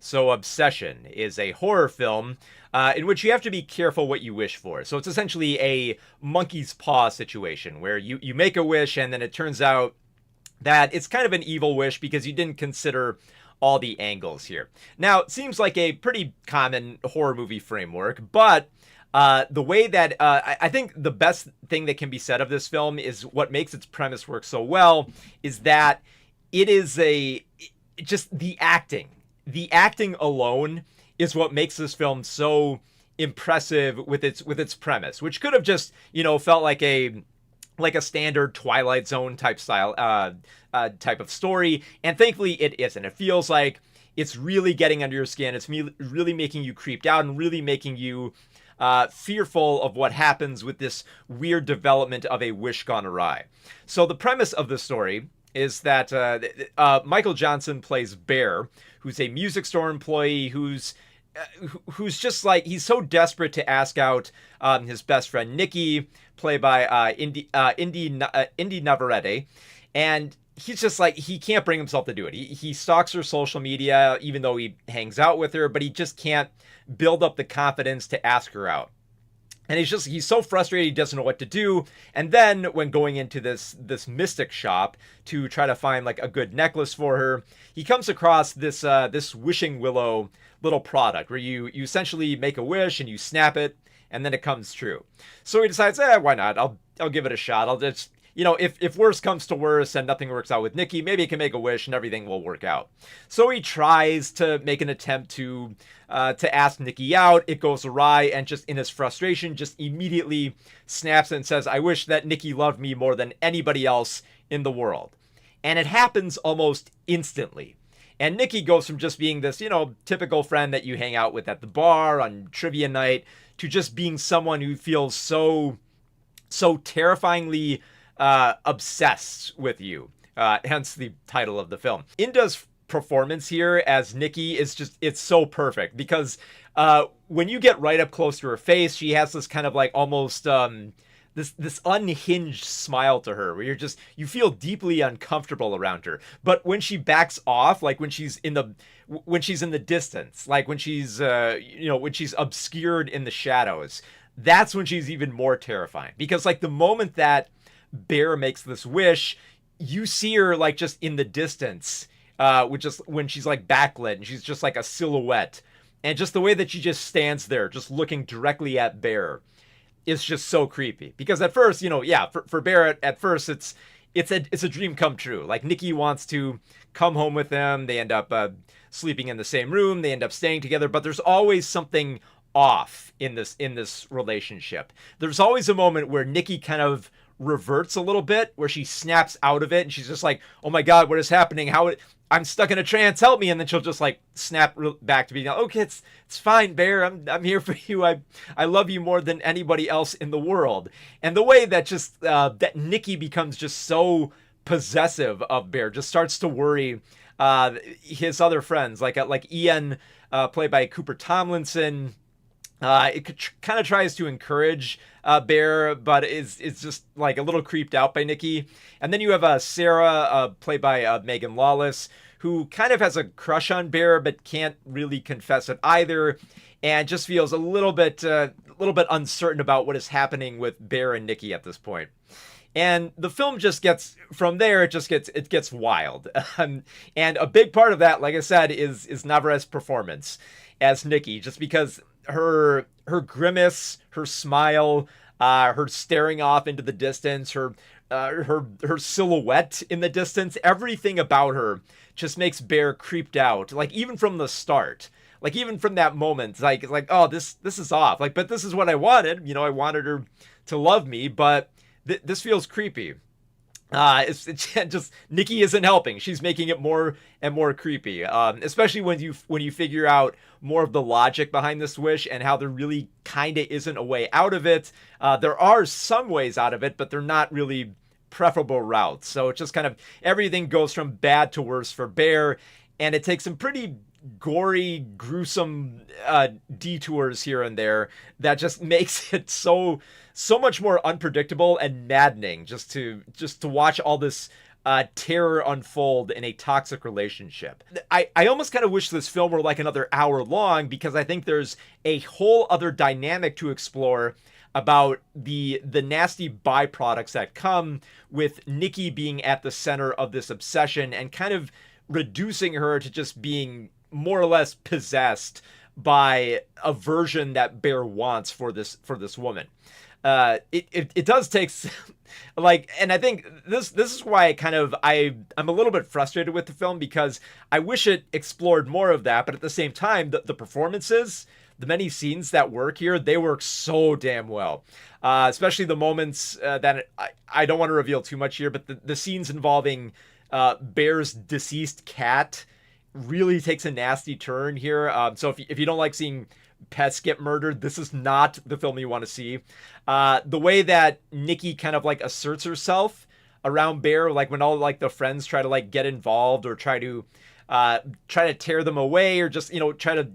So Obsession is a horror film in which you have to be careful what you wish for. So it's essentially a monkey's paw situation where you make a wish and then it turns out that it's kind of an evil wish because you didn't consider all the angles here. Now, it seems like a pretty common horror movie framework, but the way that I think the best thing that can be said of this film is what makes its premise work so well is that it is just the acting. The acting alone is what makes this film so impressive with its premise, which could have just felt like a standard Twilight Zone type style type of story, and thankfully it isn't. It feels like it's really getting under your skin. It's really making you creeped out and really making you fearful of what happens with this weird development of a wish gone awry. So the premise of the story is that Michael Johnson plays Bear, who's a music store employee who's just like, he's so desperate to ask out his best friend Nikki, played by Indy Navarrete, and he's just like, he can't bring himself to do it. He stalks her social media, even though he hangs out with her, but he just can't build up the confidence to ask her out. And he's so frustrated, he doesn't know what to do. And then when going into this mystic shop to try to find like a good necklace for her, he comes across this wishing willow little product where you essentially make a wish and you snap it and then it comes true. So he decides, why not? I'll give it a shot. I'll just, if worse comes to worse and nothing works out with Nikki, maybe he can make a wish and everything will work out. So he tries to make an attempt to ask Nikki out. It goes awry, and just in his frustration, just immediately snaps and says, I wish that Nikki loved me more than anybody else in the world. And it happens almost instantly. And Nikki goes from just being this, typical friend that you hang out with at the bar on trivia night to just being someone who feels so terrifyingly obsessed with you. Hence the title of the film. Inda's performance here as Nikki is it's so perfect because when you get right up close to her face, she has this kind of like almost this unhinged smile to her where you feel deeply uncomfortable around her. But when she backs off, like when she's in the distance, like when she's when she's obscured in the shadows, that's when she's even more terrifying. Because like the moment that Bear makes this wish, you see her like just in the distance, which is when she's like backlit and she's just like a silhouette, and just the way that she just stands there just looking directly at Bear is just so creepy. Because at first, for Bear at first it's a dream come true. Like Nikki wants to come home with him, they end up sleeping in the same room, they end up staying together, but there's always something off in this relationship. There's always a moment where Nikki kind of reverts a little bit, where she snaps out of it and she's just like, oh my god, what is happening? I'm stuck in a trance, help me. And then she'll just like snap back to being like, okay, it's fine, Bear, I'm here for you, I love you more than anybody else in the world. And the way that just that Nikki becomes just so possessive of Bear, just starts to worry his other friends, like Ian, played by Cooper Tomlinson. It kind of tries to encourage Bear, but it's just like a little creeped out by Nikki. And then you have Sarah, played by Megan Lawless, who kind of has a crush on Bear, but can't really confess it either, and just feels a little bit uncertain about what is happening with Bear and Nikki at this point. And the film just gets, from there, it gets wild. And a big part of that, like I said, is Navarrete's performance as Nikki, just because her grimace, her smile, her staring off into the distance, her silhouette in the distance, everything about her just makes Bear creeped out. Like even from the start, like even from that moment, like oh, this is off. Like, but this is what I wanted. I wanted her to love me, but this feels creepy. It's just Nikki isn't helping. She's making it more and more creepy. Especially when you figure out more of the logic behind this wish and how there really kind of isn't a way out of it. There are some ways out of it, but they're not really preferable routes. So it just kind of everything goes from bad to worse for Bear, and it takes some pretty gory, gruesome detours here and there that just makes it so much more unpredictable and maddening just to watch all this terror unfold in a toxic relationship. I almost kind of wish this film were like another hour long, because I think there's a whole other dynamic to explore about the nasty byproducts that come with Nikki being at the center of this obsession and kind of reducing her to just being more or less possessed by a version that Bear wants for this woman. It does take like, and I think this is why I'm a little bit frustrated with the film, because I wish it explored more of that, but at the same time, the performances, the many scenes that work here, they work so damn well. Especially the moments that I don't want to reveal too much here, but the scenes involving Bear's deceased cat really takes a nasty turn here. So if you don't like seeing pets get murdered, this is not the film you want to see. The way that Nikki kind of like asserts herself around Bear, like when all like the friends try to like get involved or try to tear them away, or just, try to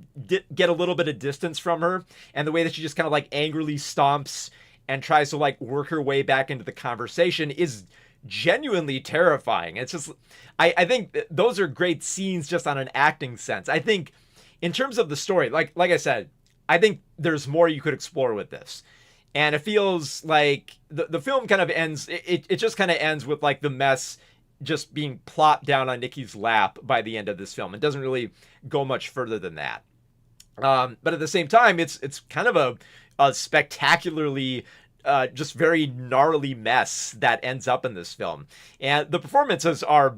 get a little bit of distance from her, and the way that she just kind of like angrily stomps and tries to like work her way back into the conversation is genuinely terrifying. It's just, I think those are great scenes just on an acting sense. I think in terms of the story, like I said, I think there's more you could explore with this. And it feels like the film kind of ends, it just kind of ends with like the mess just being plopped down on Nikki's lap by the end of this film. It doesn't really go much further than that. But at the same time, it's kind of a spectacularly just very gnarly mess that ends up in this film. And the performances are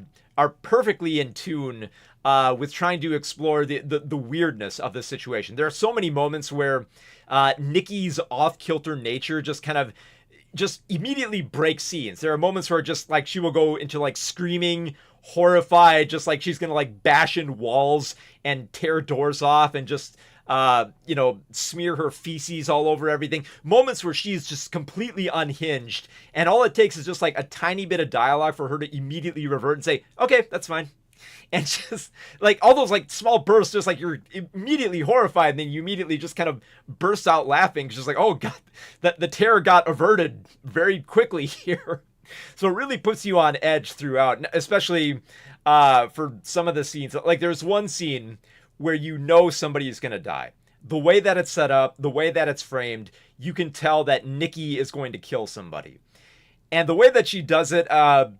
perfectly in tune with trying to explore the weirdness of the situation. There are so many moments where Nikki's off-kilter nature just immediately breaks scenes. There are moments where just like she will go into like screaming, horrified, just like she's gonna like bash in walls and tear doors off and just smear her feces all over everything. Moments where she's just completely unhinged, and all it takes is just like a tiny bit of dialogue for her to immediately revert and say, okay, that's fine. And just like all those like small bursts, just like you're immediately horrified, and then you immediately just kind of burst out laughing, just like, oh god, the terror got averted very quickly here. So it really puts you on edge throughout, especially for some of the scenes. Like there's one scene where somebody is going to die. The way that it's set up, the way that it's framed, you can tell that Nikki is going to kill somebody. And the way that she does it, I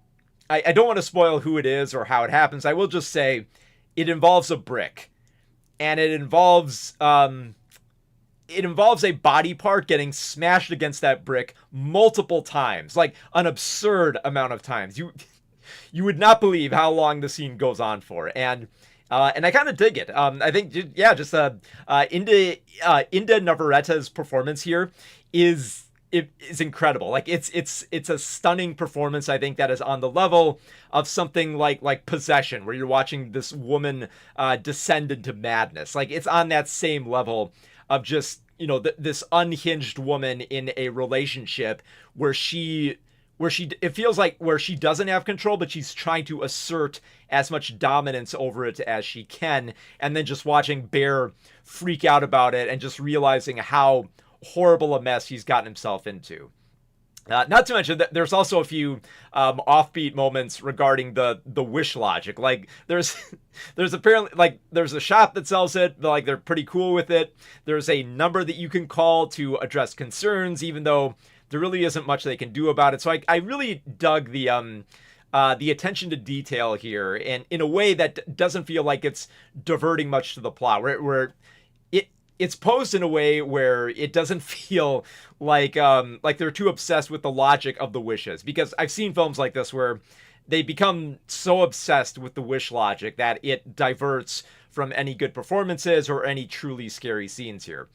don't want to spoil who it is or how it happens. I will just say it involves a brick. And it involves a body part getting smashed against that brick multiple times, like an absurd amount of times. You would not believe how long the scene goes on for. And I kind of dig it. I think, just Inda Navarreta's performance here is incredible. Like it's a stunning performance. I think that is on the level of something like Possession, where you're watching this woman descend into madness. Like it's on that same level of just this unhinged woman in a relationship where it feels like where she doesn't have control, but she's trying to assert as much dominance over it as she can, and then just watching Bear freak out about it and just realizing how horrible a mess he's gotten himself into. Not to mention that there's also a few offbeat moments regarding the wish logic. Like there's apparently like there's a shop that sells it, but like they're pretty cool with it. There's a number that you can call to address concerns, even though there really isn't much they can do about it. So I really dug the attention to detail here, and in a way that doesn't feel like it's diverting much to the plot, where it's posed in a way where it doesn't feel like they're too obsessed with the logic of the wishes. Because I've seen films like this where they become so obsessed with the wish logic that it diverts from any good performances or any truly scary scenes here,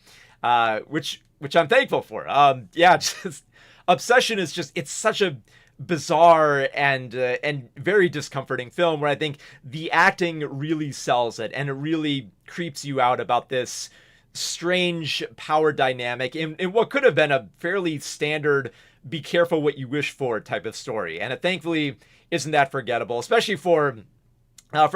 which I'm thankful for. Just Obsession is it's such a bizarre and very discomforting film where I think the acting really sells it, and it really creeps you out about this strange power dynamic in what could have been a fairly standard be careful what you wish for type of story. And it thankfully isn't that forgettable, especially for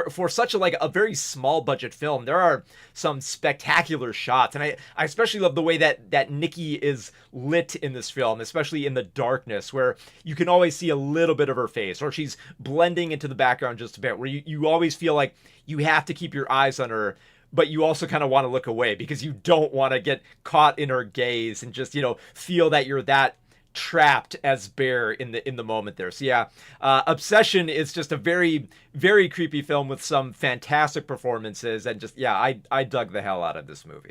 For such a like a very small budget film, there are some spectacular shots, and I especially love the way that Nikki is lit in this film, especially in the darkness, where you can always see a little bit of her face, or she's blending into the background just a bit, where you always feel like you have to keep your eyes on her, but you also kind of want to look away because you don't want to get caught in her gaze and just feel that you're that trapped as Bear in the moment there. So yeah, Obsession is just a very very creepy film with some fantastic performances, and just yeah, I dug the hell out of this movie.